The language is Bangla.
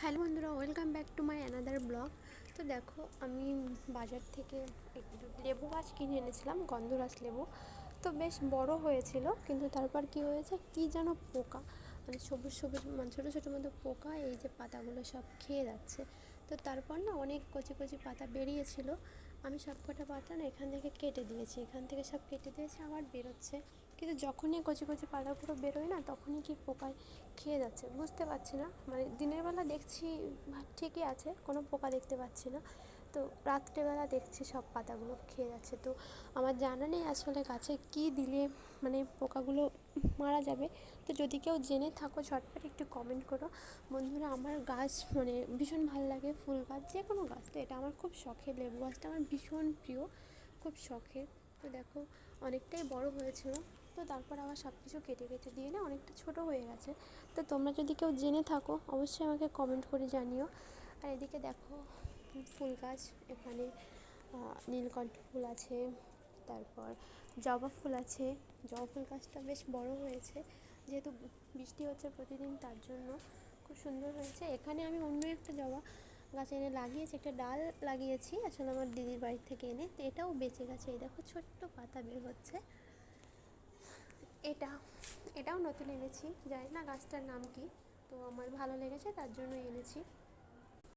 হ্যালো বন্ধুরা, welcome back to my another blog. তো দেখো, আমি বাজার থেকে একটু লেবু গাছ কিনে এনেছিলাম, গন্ধরাজ লেবু। তো বেশ বড় হয়েছিল, কিন্তু তারপর কি হয়েছে, কি যেন পোকা, মানে সবুজ সবুজ, মানে ছোটো ছোটো মতো পোকা এই যে পাতাগুলো সব খেয়ে যাচ্ছে। তো তারপর না অনেক কচি কচি পাতা বেরিয়েছিল। আমি সব কটা পাতা না এখান থেকে কেটে দিয়েছি, এখান থেকে সব কেটে দিয়েছি, আবার বেরোচ্ছে। কিন্তু যখনই কচি কচি পাতাগুলো বেরোয় না, তখনই কি পোকায় খেয়ে যাচ্ছে, বুঝতে পারছি না। মানে দিনের বেলা দেখছি ঠিকই আছে, কোনো পোকা দেখতে পাচ্ছি না, তো রাত্রেবেলা দেখছি সব পাতাগুলো খেয়ে যাচ্ছে। তো আমার জানা নেই আসলে গাছে কী দিলে মানে পোকাগুলো মারা যাবে। তো যদি কেউ জেনে থাকো ঝটপট একটু কমেন্ট করো বন্ধুরা। আমার গাছ মানে ভীষণ ভালো লাগে, ফুল গাছ যে কোনো গাছ, তো এটা আমার খুব শখের, লেবু গাছটা আমার ভীষণ প্রিয়, খুব শখের। তো দেখো, অনেকটাই বড় হয়েছিল, তো তারপর আবার সব কিছু কেটে কেটে দিয়ে না অনেকটা ছোটো হয়ে গেছে। তো তোমরা যদি কেউ জেনে থাকো অবশ্যই আমাকে কমেন্ট করে জানিও। আর এদিকে দেখো, ফুল গাছ, এখানে নীলকণ্ঠ ফুল আছে, তারপর জবা ফুল আছে। জবা ফুল গাছটা বেশ বড় হয়েছে, যেহেতু বৃষ্টি হচ্ছে প্রতিদিন, তার জন্য খুব সুন্দর হয়েছে। এখানে আমি অন্য একটা জবা গাছ এনে লাগিয়েছি, একটা ডাল লাগিয়েছি আসলে আমার দিদির বাড়ি থেকে এনে, তো এটাও বেঁচে গেছে। এই দেখো ছোট্ট পাতা বের হচ্ছে। এটা এটাও নতুন এনেছি, জানি না গাছটার নাম কি, তো আমার ভালো লেগেছে তার জন্য এনেছি।